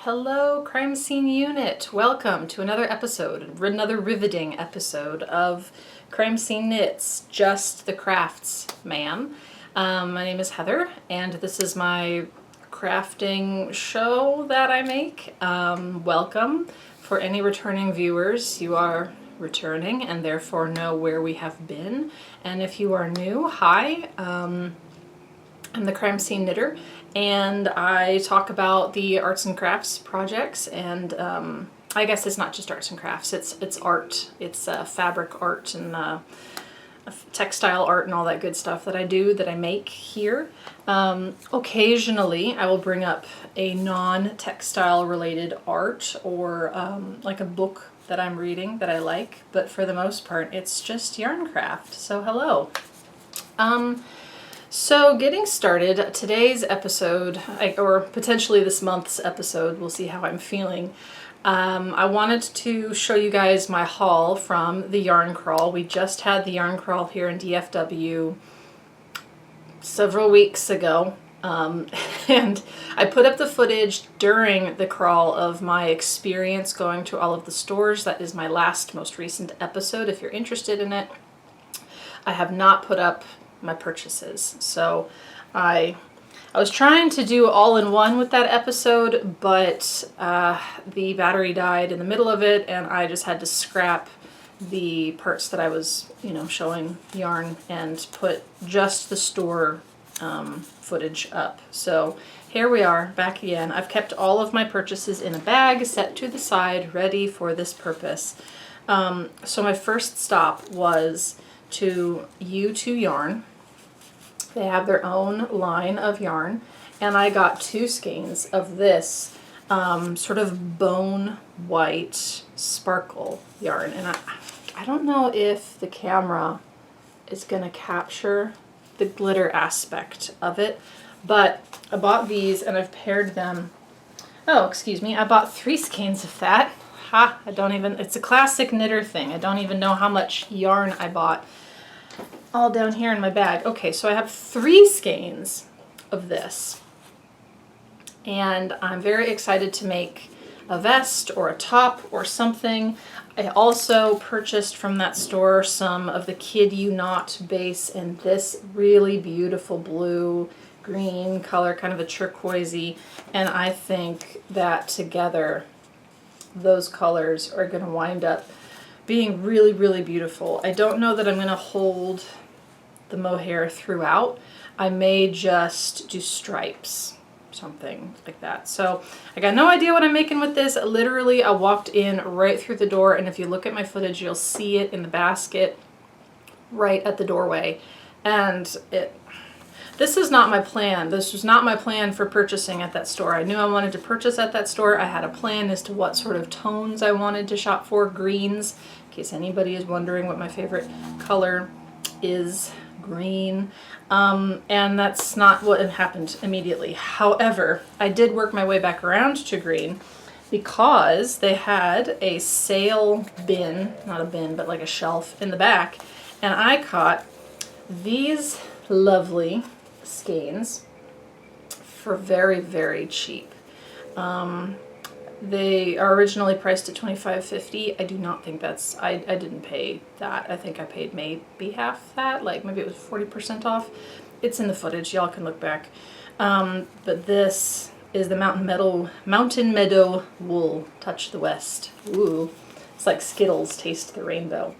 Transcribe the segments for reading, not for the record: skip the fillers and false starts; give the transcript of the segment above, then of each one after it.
Hello, crime scene unit. Welcome to another riveting episode of Crime Scene Knits, Just the Crafts, ma'am. My name is Heather, and this is my crafting show that I make. Welcome. For any returning viewers, you are returning and therefore know where we have been. And if you are new, hi. I'm the Crime Scene Knitter, and I talk about the arts and crafts projects, and I guess it's not just arts and crafts, it's art. It's fabric art and textile art and all that good stuff that I make here. Occasionally I will bring up a non-textile related art or like a book that I'm reading that I like, but for the most part it's just yarn craft. So hello. So getting started, today's episode, or potentially this month's episode, we'll see how I'm feeling. I wanted to show you guys my haul from the yarn crawl. We just had the yarn crawl here in DFW several weeks ago. And I put up the footage during the crawl of my experience going to all of the stores. That is my most recent episode, if you're interested in it. I have not put up my purchases. So I was trying to do all in one with that episode, but the battery died in the middle of it and I just had to scrap the parts that I was, showing yarn and put just the store footage up. So here we are back again. I've kept all of my purchases in a bag set to the side, ready for this purpose. So my first stop was to U2 Yarn. They have their own line of yarn, and I got 2 skeins of this sort of bone white sparkle yarn. And I don't know if the camera is going to capture the glitter aspect of it, but I bought these and I've paired them. Oh, excuse me, I bought 3 skeins of that. It's a classic knitter thing. I don't even know how much yarn I bought. All down here in my bag. Okay, so I have 3 skeins of this, and I'm very excited to make a vest or a top or something. I also purchased from that store some of the Kid You Not base in this really beautiful blue green color, kind of a turquoisey, and I think that together those colors are going to wind up being really, really beautiful. I don't know that I'm going to hold the mohair throughout. I may just do stripes, something like that. So I got no idea what I'm making with this. Literally, I walked in right through the door, and if you look at my footage, you'll see it in the basket right at the doorway. And this is not my plan. This was not my plan for purchasing at that store. I knew I wanted to purchase at that store. I had a plan as to what sort of tones I wanted to shop for. Greens, in case anybody is wondering what my favorite color is. Green. And that's not what happened immediately. However, I did work my way back around to green because they had a sale bin, not a bin, but like a shelf in the back, and I caught these lovely skeins for very, very cheap. They are originally priced at $25.50. I do not think that's, I didn't pay that. I think I paid maybe half that, like maybe it was 40% off. It's in the footage, y'all can look back. But this is the Mountain Meadow wool, Touch the West. Ooh, it's like Skittles, Taste the Rainbow.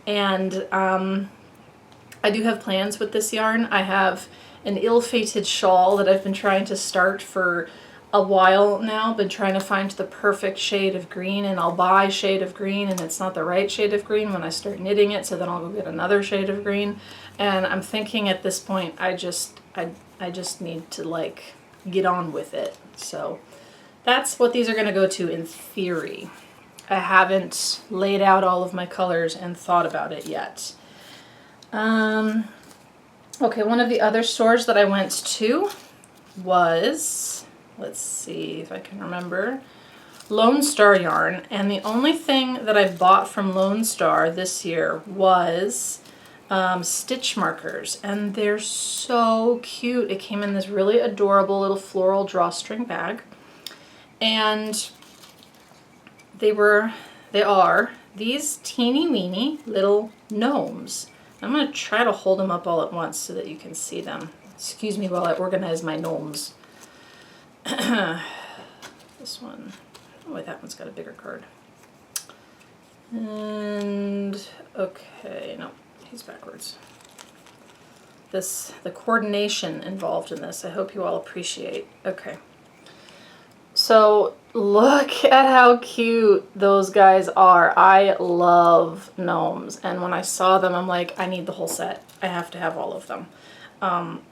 And I do have plans with this yarn. I have an ill-fated shawl that I've been trying to start for a while now, been trying to find the perfect shade of green, and I'll buy shade of green and it's not the right shade of green when I start knitting it, so then I'll go get another shade of green. And I'm thinking at this point I just need to like get on with it. So that's what these are going to go to in theory. I haven't laid out all of my colors and thought about it yet. Okay, one of the other stores that I went to was, let's see if I can remember, Lone Star Yarn. And the only thing that I bought from Lone Star this year was stitch markers. And they're so cute. It came in this really adorable little floral drawstring bag. And they are these teeny weeny little gnomes. I'm going to try to hold them up all at once so that you can see them. Excuse me while I organize my gnomes. This one, oh wait, that one's got a bigger card. And, okay, no, he's backwards. The coordination involved in this, I hope you all appreciate. Okay. So look at how cute those guys are. I love gnomes, and when I saw them, I'm like, I need the whole set. I have to have all of them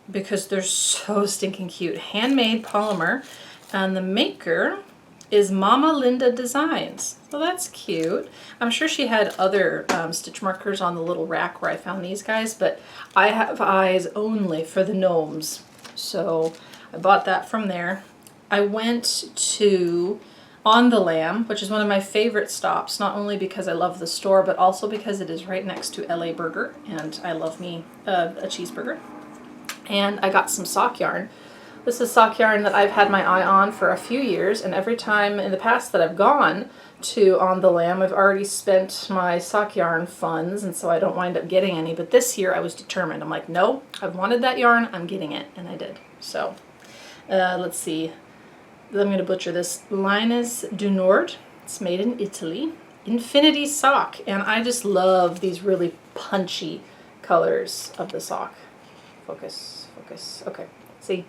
because they're so stinking cute. Handmade polymer, and the maker is Mama Linda Designs. So that's cute. I'm sure she had other stitch markers on the little rack where I found these guys, but I have eyes only for the gnomes. So I bought that from there. I went to On the Lamb, which is one of my favorite stops, not only because I love the store, but also because it is right next to LA Burger, and I love me a cheeseburger. And I got some sock yarn. This is sock yarn that I've had my eye on for a few years, and every time in the past that I've gone to On the Lamb, I've already spent my sock yarn funds, and so I don't wind up getting any. But this year I was determined. I'm like, no, I've wanted that yarn, I'm getting it, and I did. So let's see. I'm going to butcher this. Linus du Nord. It's made in Italy. Infinity sock, and I just love these really punchy colors of the sock. Focus, focus. Okay, see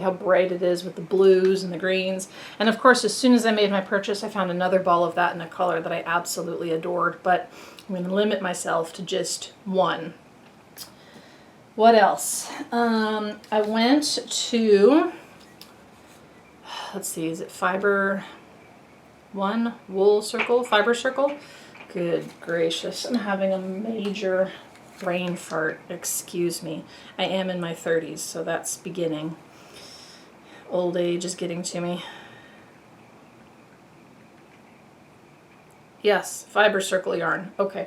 how bright it is with the blues and the greens. And of course, as soon as I made my purchase, I found another ball of that in a color that I absolutely adored, but I'm going to limit myself to just one. What else? I went to, let's see, is it Fiber Circle? Good gracious, I'm having a major brain fart, excuse me. I am in my 30s, so that's beginning. Old age is getting to me. Yes, Fiber Circle yarn, okay.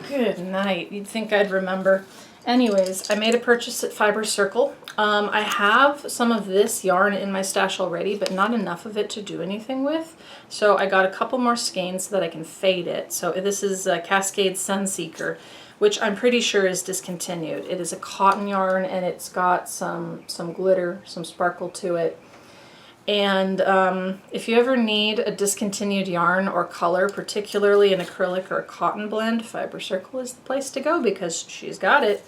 Good night, you'd think I'd remember. Anyways, I made a purchase at Fiber Circle. I have some of this yarn in my stash already, but not enough of it to do anything with. So I got a couple more skeins so that I can fade it. So this is a Cascade Sunseeker, which I'm pretty sure is discontinued. It is a cotton yarn, and it's got some glitter, some sparkle to it. And if you ever need a discontinued yarn or color, particularly an acrylic or a cotton blend, Fiber Circle is the place to go because she's got it.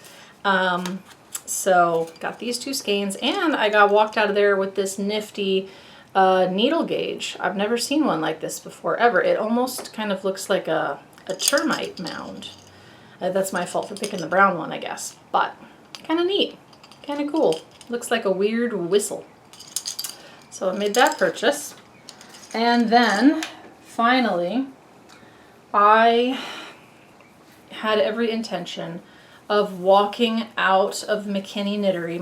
So got these two skeins, and I got walked out of there with this nifty needle gauge. I've never seen one like this before, ever. It almost kind of looks like a termite mound. That's my fault for picking the brown one, I guess. But kind of neat, kind of cool. Looks like a weird whistle. So I made that purchase. And then finally, I had every intention of walking out of McKinney Knittery,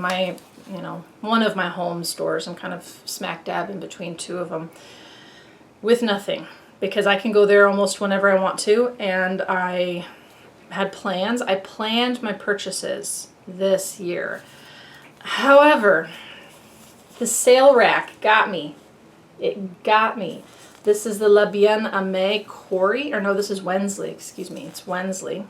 one of my home stores. I'm kind of smack dab in between two of them, with nothing, because I can go there almost whenever I want to, and I had plans. I planned my purchases this year. However, the sale rack got me. It got me. This is the La Bien Aimée Corey, or no, this is Wensley, excuse me, it's Wensley.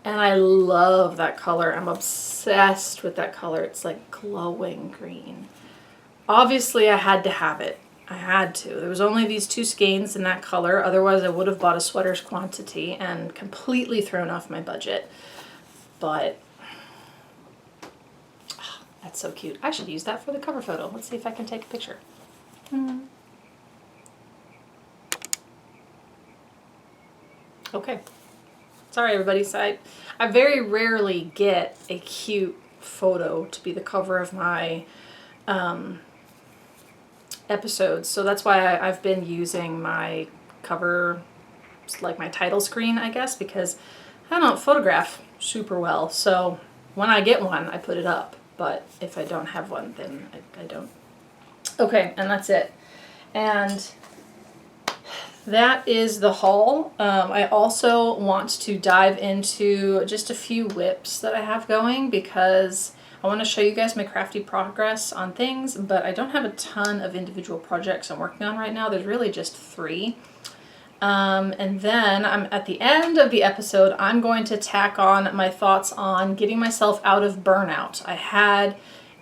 And I love that color. I'm obsessed with that color. It's like glowing green. Obviously, I had to have it. I had to. There was only these two skeins in that color. Otherwise, I would have bought a sweater's quantity and completely thrown off my budget. But that's so cute. I should use that for the cover photo. Let's see if I can take a picture. Okay. Sorry, everybody. So I very rarely get a cute photo to be the cover of my episodes. So that's why I've been using my cover, like my title screen, I guess, because I don't photograph super well. So when I get one, I put it up. But if I don't have one, then I don't. Okay, and that's it. And that is the haul. I also want to dive into just a few whips that I have going, because I want to show you guys my crafty progress on things, but I don't have a ton of individual projects I'm working on right now. There's really just 3. And then I'm at the end of the episode, I'm going to tack on my thoughts on getting myself out of burnout. I had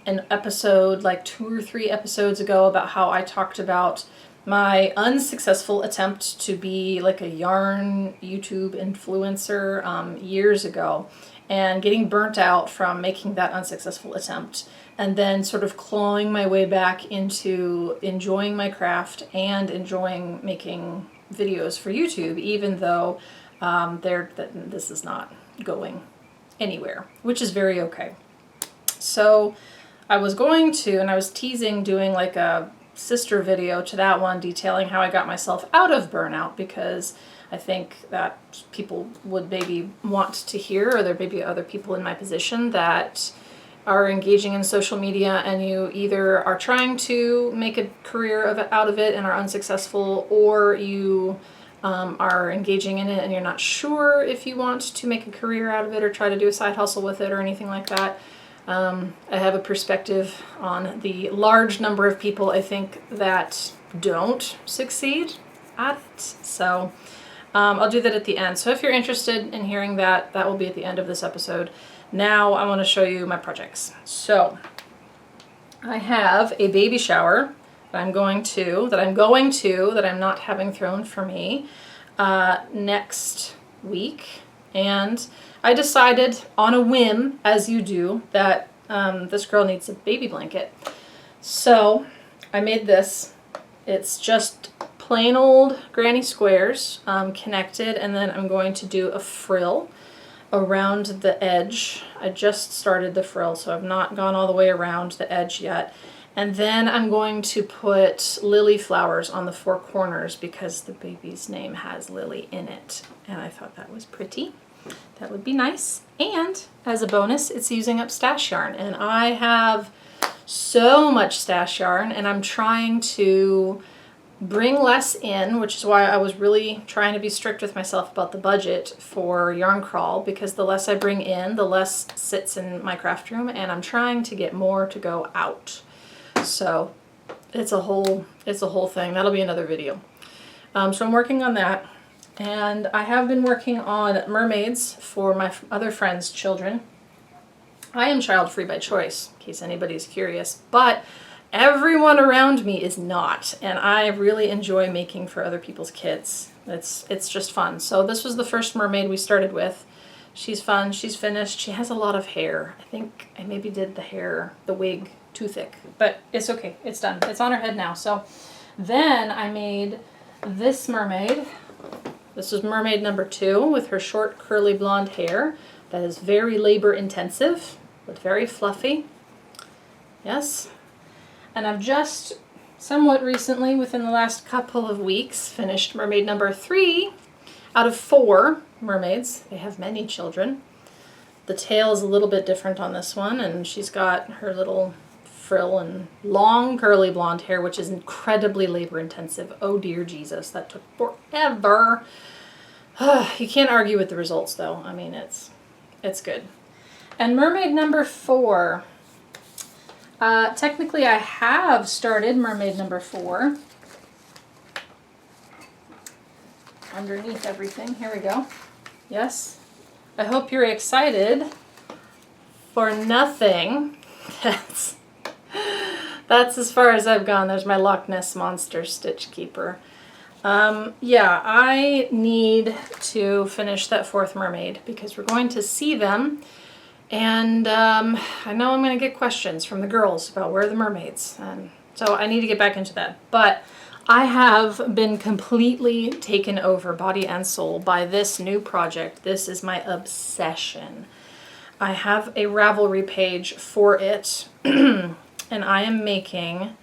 an episode like 2 or 3 episodes ago about how I talked about my unsuccessful attempt to be like a yarn YouTube influencer years ago, and getting burnt out from making that unsuccessful attempt, and then sort of clawing my way back into enjoying my craft and enjoying making videos for YouTube, even though this is not going anywhere, which is very okay. So I was going to, and I was teasing doing like a sister video to that one detailing how I got myself out of burnout, because I think that people would maybe want to hear, or there may be other people in my position that are engaging in social media and you either are trying to make a career out of it and are unsuccessful, or you are engaging in it and you're not sure if you want to make a career out of it or try to do a side hustle with it or anything like that. I have a perspective on the large number of people I think that don't succeed at it. So I'll do that at the end. So if you're interested in hearing that, that will be at the end of this episode. Now I want to show you my projects. So I have a baby shower that I'm not having thrown for me next week. And I decided on a whim, as you do, that this girl needs a baby blanket. So I made this. It's just plain old granny squares connected, and then I'm going to do a frill around the edge. I just started the frill, so I've not gone all the way around the edge yet. And then I'm going to put lily flowers on the 4 corners because the baby's name has Lily in it. And I thought that was pretty. That would be nice. And as a bonus, it's using up stash yarn. And I have so much stash yarn, and I'm trying to bring less in, which is why I was really trying to be strict with myself about the budget for Yarn Crawl, because the less I bring in, the less sits in my craft room, and I'm trying to get more to go out. So it's a whole thing. That'll be another video. So I'm working on that, and I have been working on mermaids for my other friends' children. I am child-free by choice, in case anybody's curious, but everyone around me is not, and I really enjoy making for other people's kids. It's just fun. So this was the first mermaid we started with. She's fun, she's finished. She has a lot of hair. I think I maybe did the wig too thick, but it's okay, it's done. It's on her head now. So then I made this mermaid. This is mermaid number 2 with her short curly blonde hair. That is very labor intensive, but very fluffy. Yes. And I've just somewhat recently, within the last couple of weeks, finished mermaid number 3 out of 4 mermaids. They have many children. The tail is a little bit different on this one, and she's got her little frill and long curly blonde hair, which is incredibly labor intensive. Oh dear Jesus, that took forever. You can't argue with the results though. I mean, it's good. And mermaid number 4. Technically I have started mermaid number 4. Underneath everything. Here we go. Yes. I hope you're excited for nothing. That's as far as I've gone. There's my Loch Ness Monster Stitch Keeper. Yeah, I need to finish that 4th mermaid because we're going to see them. And I know I'm going to get questions from the girls about where are the mermaids. And so I need to get back into that. But I have been completely taken over, body and soul, by this new project. This is my obsession. I have a Ravelry page for it. And I am making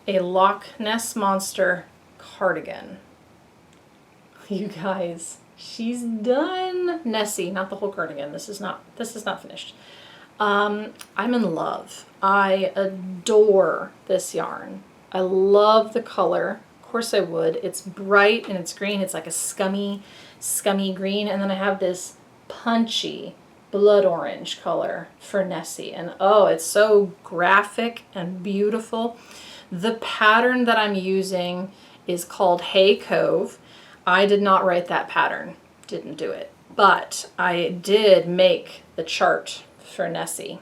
a Loch Ness Monster cardigan. You guys, she's done. Nessie, not the whole cardigan. This is not finished. I'm in love. I adore this yarn. I love the color. Of course I would. It's bright and it's green. It's like a scummy green. And then I have this punchy blood orange color for Nessie. And oh, it's so graphic and beautiful. The pattern that I'm using is called Hay Cove. I did not write that pattern, didn't do it, but I did make the chart for Nessie.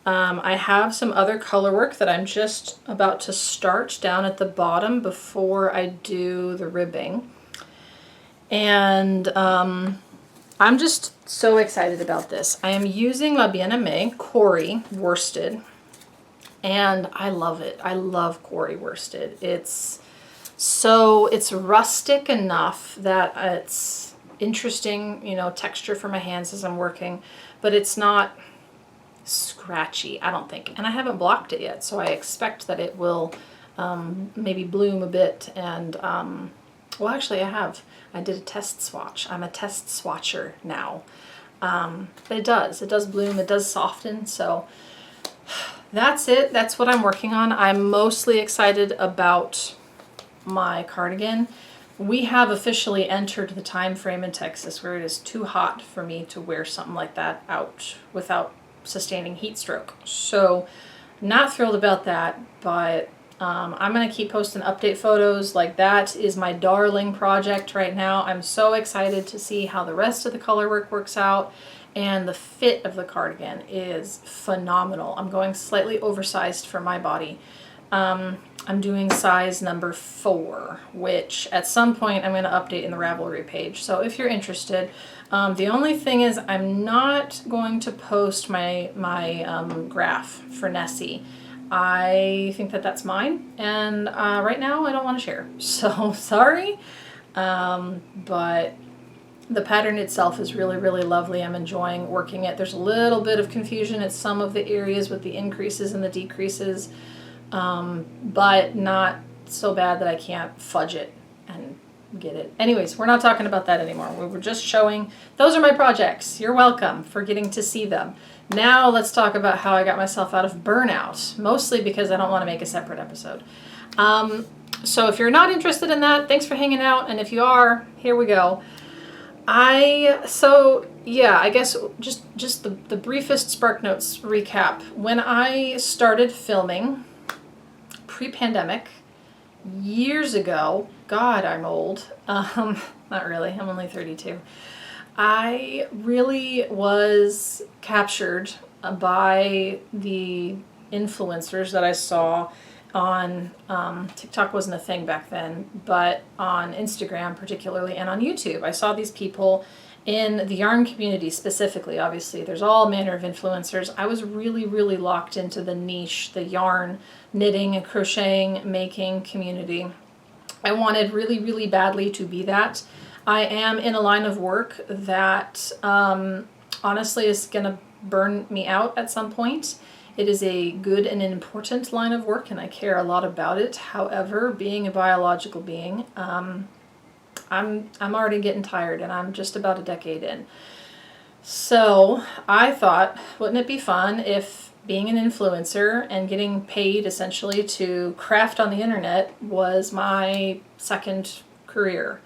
I have some other color work that I'm just about to start down at the bottom before I do the ribbing. And I'm just so excited about this. I am using La Bien-Aimée Quarry worsted, and I love it. I love quarry worsted. It's rustic enough that it's interesting, you know, texture for my hands as I'm working, but it's not scratchy, I don't think. And I haven't blocked it yet, so I expect that it will maybe bloom a bit. And well, actually I have. I did a test swatch. I'm a test swatcher now. But it does bloom, it does soften. So that's it. That's what I'm working on. I'm mostly excited about my cardigan. We have officially entered the time frame in Texas where it is too hot for me to wear something like that out without sustaining heat stroke. So not thrilled about that, but I'm going to keep posting update photos. Like, that is my darling project right now. I'm so excited to see how the rest of the color work works out, and the fit of the cardigan is phenomenal. I'm going slightly oversized for my body. I'm doing size number 4, which at some point I'm going to update in the Ravelry page. So if you're interested, the only thing is I'm not going to post my graph for Nessie. I think that that's mine, and right now I don't want to share. So sorry, but the pattern itself is really, really lovely. I'm enjoying working it. There's a little bit of confusion at some of the areas with the increases and the decreases. But not so bad that I can't fudge it and get it. Anyways, we're not talking about that anymore. We were just showing, those are my projects. You're welcome for getting to see them. Now let's talk about how I got myself out of burnout, mostly because I don't want to make a separate episode. So if you're not interested in that, thanks for hanging out. And if you are, here we go. I guess just the briefest SparkNotes recap. When I started filming pre-pandemic, years ago, God, I'm old. Not really, I'm only 32. I really was captured by the influencers that I saw on TikTok. Wasn't a thing back then, but on Instagram particularly, and on YouTube. I saw these people in the yarn community specifically. Obviously, there's all manner of influencers. I was really, really locked into the niche, the yarn, knitting, and crocheting, making community. I wanted really, really badly to be that. I am in a line of work that honestly is going to burn me out at some point. It is a good and an important line of work, and I care a lot about it. However, being a biological being, I'm already getting tired, and I'm just about a decade in. So I thought, wouldn't it be fun if being an influencer and getting paid essentially to craft on the internet was my second career?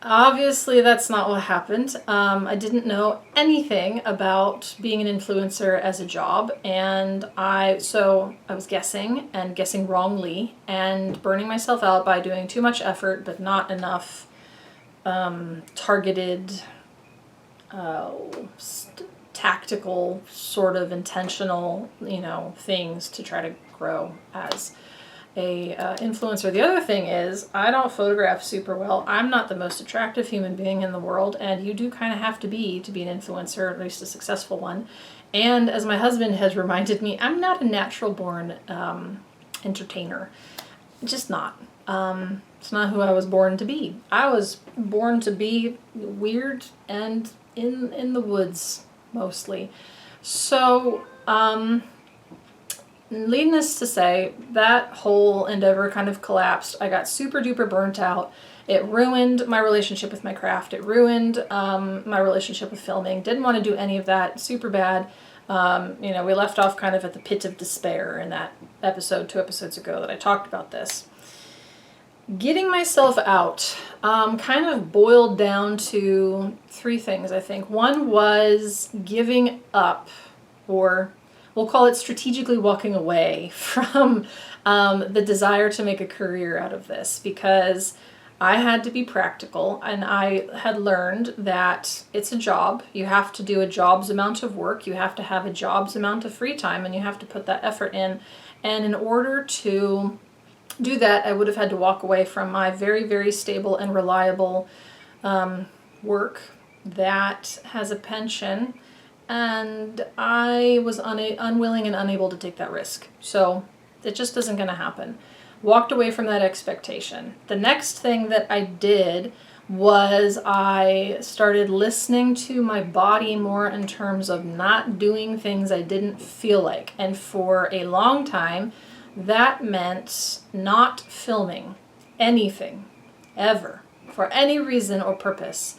Obviously, that's not what happened. I didn't know anything about being an influencer as a job, and I was guessing, and guessing wrongly, and burning myself out by doing too much effort but not enough targeted, tactical, sort of intentional, things to try to grow as a influencer. The other thing is, I don't photograph super well. I'm not the most attractive human being in the world, and you do kind of have to be an influencer, at least a successful one. And as my husband has reminded me, I'm not a natural born entertainer. Just not. It's not who I was born to be. I was born to be weird and in the woods mostly. So needless to say, that whole endeavor kind of collapsed. I got super duper burnt out. It ruined my relationship with my craft. It ruined my relationship with filming. Didn't want to do any of that. Super bad. We left off kind of at the pit of despair in that episode 2 episodes ago that I talked about this. Getting myself out kind of boiled down to three things, I think. One was giving up, or we'll call it strategically walking away from the desire to make a career out of this, because I had to be practical, and I had learned that it's a job. You have to do a job's amount of work. You have to have a job's amount of free time, and you have to put that effort in. And in order to do that, I would have had to walk away from my very, very stable and reliable work that has a pension, and I was unwilling and unable to take that risk. So it just isn't going to happen. Walked away from that expectation. The next thing that I did was I started listening to my body more in terms of not doing things I didn't feel like. And for a long time, that meant not filming anything, ever, for any reason or purpose.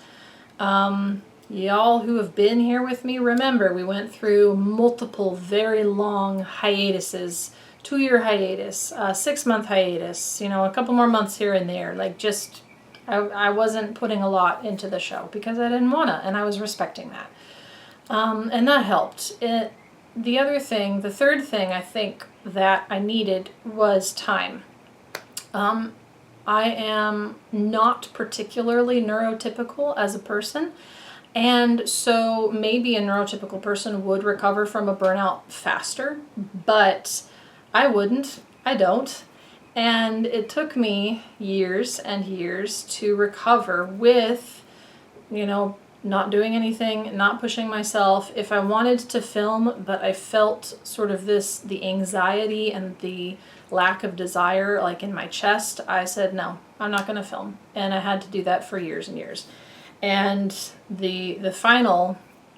Y'all who have been here with me remember we went through multiple very long hiatuses, 2-year hiatus, 6-month hiatus, a couple more months here and there. Like, just, I wasn't putting a lot into the show because I didn't want to, and I was respecting that. And that helped. The third thing I think that I needed was time. I am not particularly neurotypical as a person, and so maybe a neurotypical person would recover from a burnout faster, but I wouldn't. I don't. And it took me years and years to recover with, not doing anything, not pushing myself. If I wanted to film, but I felt sort of the anxiety and the lack of desire, like in my chest, I said, no, I'm not going to film. And I had to do that for years and years. And the final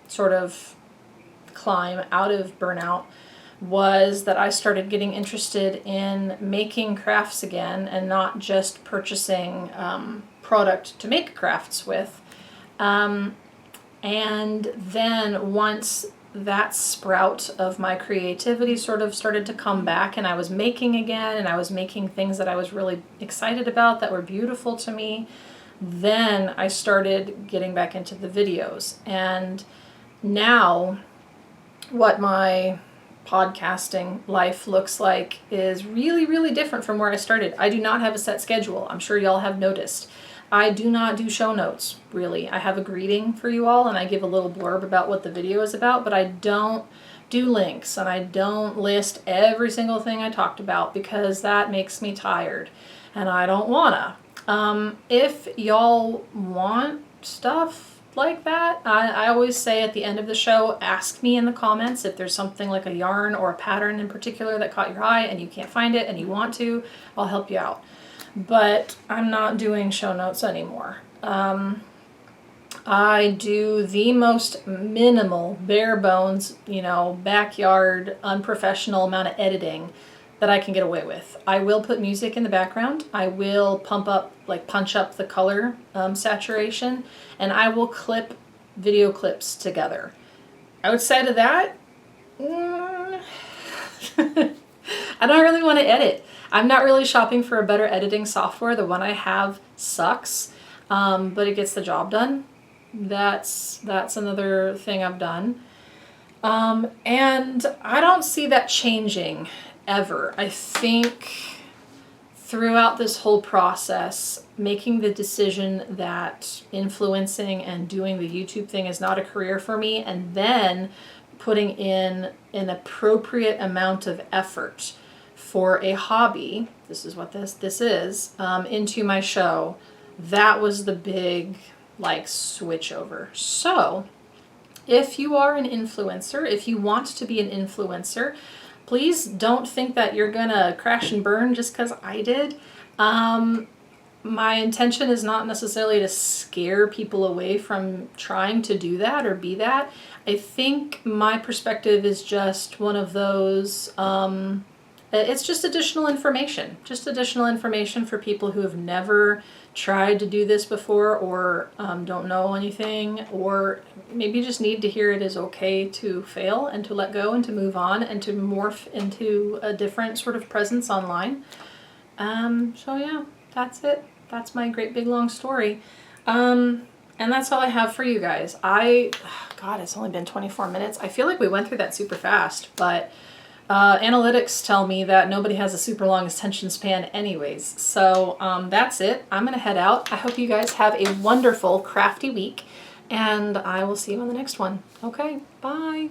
sort of climb out of burnout was that I started getting interested in making crafts again and not just purchasing product to make crafts with. And then once that sprout of my creativity sort of started to come back, and I was making again, and I was making things that I was really excited about that were beautiful to me, then I started getting back into the videos. And now what my podcasting life looks like is really, really different from where I started. I do not have a set schedule. I'm sure y'all have noticed. I do not do show notes, really. I have a greeting for you all, and I give a little blurb about what the video is about, but I don't do links, and I don't list every single thing I talked about, because that makes me tired, and I don't wanna. If y'all want stuff like that, I always say at the end of the show, ask me in the comments if there's something like a yarn or a pattern in particular that caught your eye and you can't find it and you want to, I'll help you out. But I'm not doing show notes anymore. I do the most minimal, bare bones, backyard, unprofessional amount of editing that I can get away with. I will put music in the background. I will punch up the color saturation, and I will clip video clips together. Outside of that, I don't really want to edit. I'm not really shopping for a better editing software. The one I have sucks, but it gets the job done. That's another thing I've done. And I don't see that changing ever. I think throughout this whole process, making the decision that influencing and doing the YouTube thing is not a career for me, and then putting in an appropriate amount of effort for a hobby, this is what this is, into my show, that was the big switch over. So if you are an influencer, if you want to be an influencer, please don't think that you're gonna crash and burn just because I did. My intention is not necessarily to scare people away from trying to do that or be that. I think my perspective is just one of those, it's just additional information for people who have never tried to do this before, or don't know anything, or maybe just need to hear it is okay to fail and to let go and to move on and to morph into a different sort of presence online. So yeah, that's it. That's my great big long story. And that's all I have for you guys. God, it's only been 24 minutes. I feel like we went through that super fast, but analytics tell me that nobody has a super long attention span anyways. So that's it. I'm gonna head out. I hope you guys have a wonderful crafty week, and I will see you on the next one. Okay, bye.